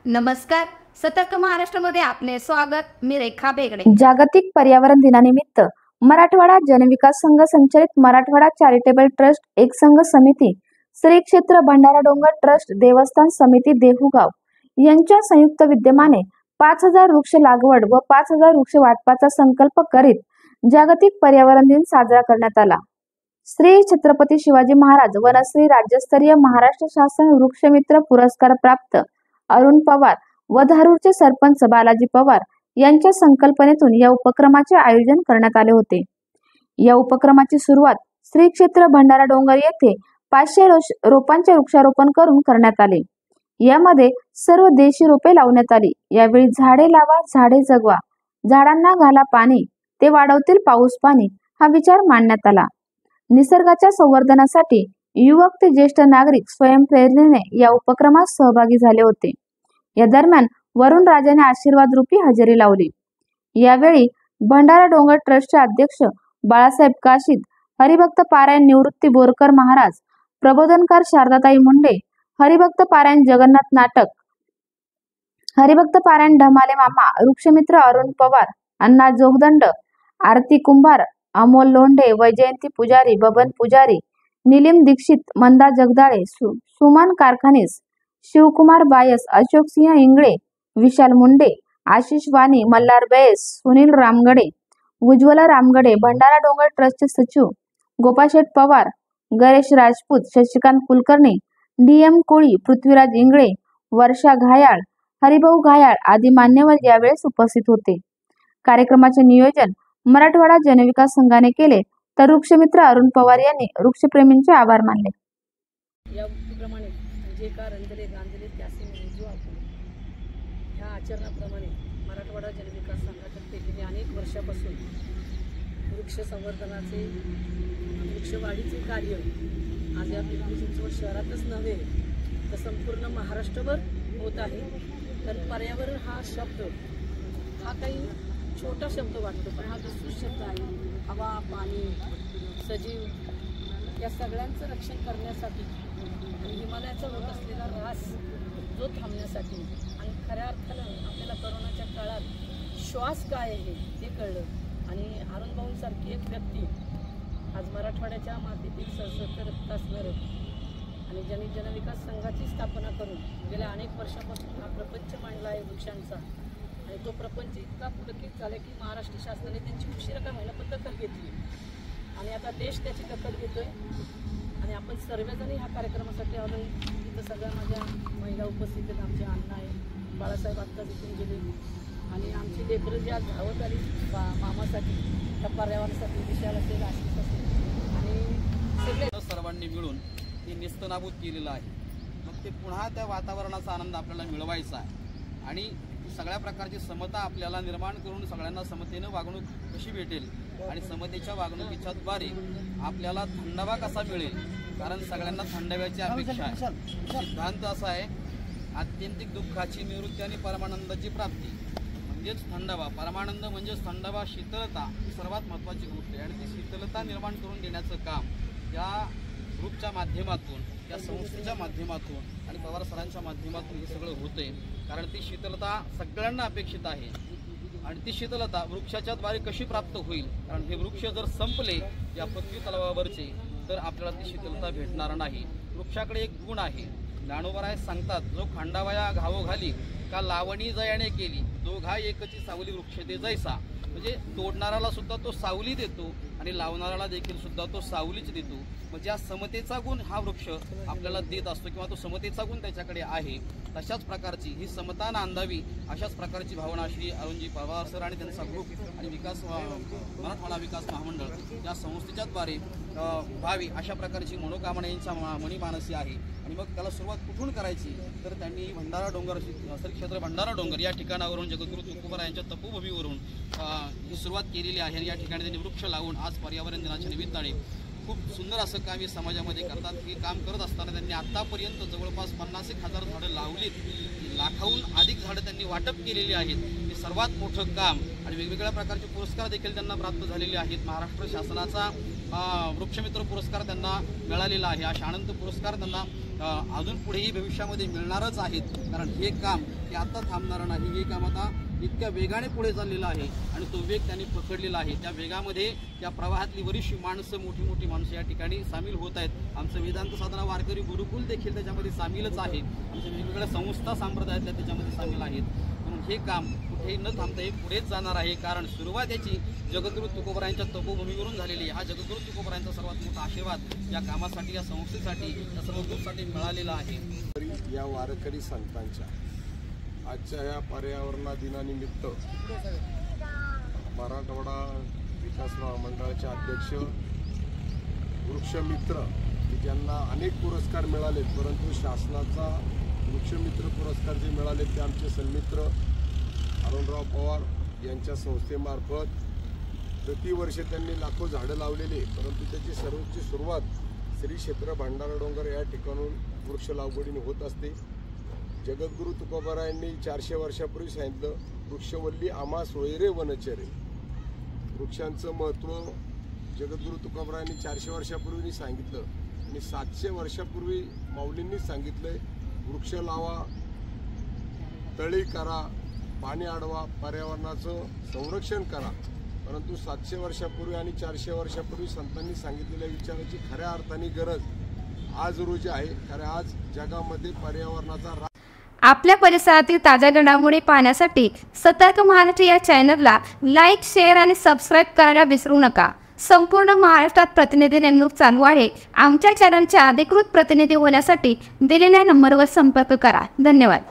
नमस्कार. सतर्क महाराष्ट्रामध्ये आपले स्वागत. मी रेखा बेगडे. जागतिक पर्यावरण दिनानिमित्त मराठवाडा जनविकास संघ संचलित मराठवाडा चॅरिटेबल ट्रस्ट एकसंघ समिती, श्री क्षेत्र भंडारा डोंगर ट्रस्ट देवस्थान समिती देहुगाव यांच्या संयुक्त विद्यमाने 5000 वृक्ष लागवड व 5000 वृक्ष वाटपाचा संकल्प करीत जागतिक पर्यावरण दिन साजरा करण्यात आला. श्री छत्रपती शिवाजी महाराज वनश्री राज्यस्तरीय महाराष्ट्र शासन वृक्षमित्र पुरस्कार प्राप्त अरुण पवार व धारूरचे सरपंच बालाजी पवार यांच्या संकल्पनेतून या उपक्रमाचे आयोजन करण्यात आले होते. या उपक्रमाची सुरुवात श्री क्षेत्र भंडारा डोंगर येथे 500 रोपांचे वृक्षारोपण करून करण्यात आले. यामध्ये सर्व देशी रोपे लावण्यात आली. यावेळी झाडे लावा, झाडे जगवा, झाडांना घाला पाणी, ते वाढवतील पाऊस पाणी हा विचार मांडण्यात आला. निसर्गाच्या संवर्धनासाठी युवक ते ज्येष्ठ नागरिक स्वयंप्रेरणेने या उपक्रमात सहभागी झाले होते. या दरम्यान वरुण राजाने आशीर्वाद रूपी हजेरी लावली. यावेळी भंडारा डोंगर ट्रस्टचे अध्यक्ष बाळासाहेब काशीद, हरिभक्त पारायण निवृत्ती बोरकर महाराज, प्रबोधनकार शारदाताई मुंडे, हरिभक्त पारायण जगन्नाथ नाटक, हरिभक्त पारायण ढमाले मामा, वृक्षमित्र अरुण पवार, अण्णा जोगदंड, आरती कुंभार, अमोल लोंढे, वैजयंती पुजारी, बबन पुजारी, निलिम दीक्षित, मंदा जगदाळे, सुमन कारखानीस, शिवकुमार बायस, अशोक सिंह इंगळे, विशाल मुंडे, आशिष वाणी, मल्हार बैस, सुनील रामगडे, उज्ज्वला रामगडे, भंडारा डोंगर ट्रस्टचे सचिव गोपाशेठ पवार, गणेश राजपूत, शशिकांत कुलकर्णी, DM कोळी, पृथ्वीराज इंगळे, वर्षा घायाळ, हरिभाऊ घायाळ आदी मान्यवर यावेळेस उपस्थित होते. कार्यक्रमाचे नियोजन मराठवाडा जनविकास संघाने केले, तर वृक्षमित्र अरुण पवार यांनी वृक्षप्रेमींचे आभार मानले. या वृत्तीप्रमाणे जे का रंजले गांजले त्यासे जो आपण ह्या आचरणाप्रमाणे मराठवाडा जनविकास संघातर्फे गेली अनेक वर्षापासून वृक्ष संवर्धनाचे वृक्षवाढीचे कार्य आज या पिंपरी चिंचवड शहरातच नव्हे तर संपूर्ण महाराष्ट्रभर होत आहे. तर पर्यावरण हा शब्द हा काही छोटा शब्द वाटतो, पण हा विस्तृत शब्द आहे. हवा, पाणी, सजीव या सगळ्यांचं रक्षण करण्यासाठी आणि हिमालयाचा होत असलेला ऱ्हास जो थांबण्यासाठी आणि खऱ्या अर्थानं आपल्याला कोरोनाच्या काळात श्वास काय आहे ते कळलं आणि अरुण भाऊंसारखी एक व्यक्ती आज मराठवाड्याच्या मातीतील सशक्त रक्त असणारं आणि जनविकास संघाची स्थापना करून गेल्या अनेक वर्षापासून हा प्रपंच मांडला आहे वृक्षांचा. आणि तो प्रपंच इतका पुढकीत झाला की महाराष्ट्र शासनाने त्यांची उशिरा का महिना पण दखल घेतली आणि आता देश त्याची दखल घेतोय. आणि आपण सर्वजण ह्या कार्यक्रमासाठी आलो. इथं सगळ्या माझ्या महिला उपस्थित आहेत. आमचे अण्णा आहे, बाळासाहेब आत्ताच इथून गेले आणि आमची लेकरं जी आज धावत आली मामासाठी, त्या पर्यावरणासाठी, विशाल असेल, आशिष असेल आणि सगळे सर्वांनी मिळून ते नेस्तनाबूत केलेलं आहे. मग ते पुन्हा त्या वातावरणाचा आनंद आपल्याला मिळवायचा आहे आणि सगळ्या प्रकारची समता आपल्याला निर्माण करून सगळ्यांना समतेनं वागणूक कशी भेटेल आणि समतेच्या वागणुकीच्या द्वारे आपल्याला थंडावा कसा मिळेल, कारण सगळ्यांना थंडाव्याची अपेक्षा आहे. सिद्धांत असा आहे, आत्यंतिक दुःखाची निवृत्ती आणि परमानंदाची प्राप्ती म्हणजेच थंडावा. परमानंद म्हणजेच थंडावा, शीतलता ही सर्वात महत्त्वाची गोष्ट आहे आणि ती शीतलता निर्माण करून देण्याचं काम या ग्रुपच्या माध्यमातून, या संस्थेच्या माध्यमातून आणि पवार सरांच्या माध्यमातून हे सगळं होतंय. कारण ती शीतलता सगळ्यांना अपेक्षित आहे आणि ती शीतलता वृक्षाच्या द्वारे कशी प्राप्त होईल, कारण हे वृक्ष जर संपले या पृथ्वी तलावावरचे तर आपल्याला ती शीतलता भेटणार नाही. वृक्षाकडे एक गुण आहे, ज्ञानोबराय सांगतात, जो खांडावया घावो घाली का लावणी जयाने केली, दोघा एकची सावली वृक्ष दे जैसा. म्हणजे तोडणाऱ्याला सुद्धा तो सावली देतो आणि लावणाऱ्याला देखील सुद्धा तो सावलीच देतो. म्हणजे या समतेचा गुण हा वृक्ष आपल्याला देत असतो किंवा तो समतेचा गुण त्याच्याकडे आहे. तशाच प्रकारची ही समता नांदावी अशाच प्रकारची भावना श्री अरुणजी पवार सर आणि त्यांचा ग्रुप आणि मराठवाडा विकास महामंडळ या संस्थेच्याद्वारे व्हावी अशा प्रकारची मनोकामना यांच्या मनीमानसी आहे. आणि मग त्याला सुरुवात कुठून करायची तर त्यांनी भंडारा डोंगर, श्री क्षेत्र भंडारा डोंगर या ठिकाणावरून जगद्गुरू तुकोबरा यांच्या तपोभूमीवरून ही सुरुवात केलेली आहे. आणि या ठिकाणी त्यांनी वृक्ष लावून आज पर्यावरण दिनाच्या निमित्ताने खूप सुंदर असं काम हे समाजामध्ये करतात. हे काम करत असताना त्यांनी आत्तापर्यंत जवळपास 50,000 झाडं लावलीत. लाखाहून अधिक झाडं त्यांनी वाटप केलेली आहेत. हे सर्वात मोठं काम आणि वेगवेगळ्या प्रकारचे पुरस्कार देखील त्यांना प्राप्त झालेले आहेत. महाराष्ट्र शासनाचा वृक्षमित्र पुरस्कार त्यांना मिळालेला आहे. अशा अनंत पुरस्कार त्यांना अजून पुढेही भविष्यामध्ये मिळणारच आहेत. कारण हे काम हे आता थांबणार नाही. हे काम आता इतक्या वेगाने पुढे चाललेलं आहे आणि तो वेग त्यांनी पकडलेला आहे. त्या वेगामध्ये त्या प्रवाहातली बरीचशी माणसं, मोठी मोठी माणसं या ठिकाणी सामील होत आहेत. आमचं वेदांत साधना वारकरी गुरुकुल देखील त्याच्यामध्ये सामीलच आहे. आमच्या वेगवेगळ्या संस्था संप्रदायातल्या त्याच्यामध्ये सामील आहेत. म्हणून हे काम कुठेही न थांबता हे पुढेच जाणार आहे. कारण सुरुवात याची जगद्गुरू तुकोबरायांच्या तपोभूमीवरून झालेली आहे. हा जगद्गुरू तुकोबरायांचा सर्वात मोठा आशीर्वाद या कामासाठी, या संस्थेसाठी, या सर्व ग्रुपसाठी मिळालेला आहे. या वारकरी संतांच्या आजच्या या पर्यावरण दिनानिमित्त मराठवाडा विकास महामंडळाचे अध्यक्ष वृक्षमित्र, की ज्यांना अनेक पुरस्कार मिळाले, परंतु शासनाचा वृक्षमित्र पुरस्कार जे मिळाले ते आमचे सन्मित्र अरुणराव पवार यांच्या संस्थेमार्फत प्रतिवर्षी त्यांनी लाखो झाडं लावलेले, परंतु त्याची सर्वोच्च सुरुवात श्री क्षेत्र भंडारा डोंगर या ठिकाणून वृक्ष लागवडीने होत असते. जगद्गुरू तुकोबरायांनी 400 वर्षापूर्वी सांगितलं, वृक्षवल्ली आम्हास वैरे वनचरे. वृक्षांचं महत्त्व जगद्गुरू तुकोबरायांनी 400 वर्षापूर्वी सांगितलं आणि 700 वर्षापूर्वी माऊलींनी सांगितलंय, वृक्ष लावा, तळी करा, पाणी अडवा, पर्यावरणाचं संरक्षण करा. परंतु 700 वर्षापूर्वी आणि 400 वर्षापूर्वी संतांनी सांगितलेल्या विचाराची खऱ्या अर्थाने गरज आज रोजी आहे. कारण आज जगामध्ये पर्यावरणाचा आपल्या परिसरातील ताज्या घडामोडी पाहण्यासाठी सतर्क महाराष्ट्र या चॅनलला लाईक, शेअर आणि सबस्क्राईब करायला विसरू नका. संपूर्ण महाराष्ट्रात प्रतिनिधी नेमणूक चालू आहे. आमच्या चॅनलचे अधिकृत प्रतिनिधी होण्यासाठी दिलेल्या नंबरवर संपर्क करा. धन्यवाद.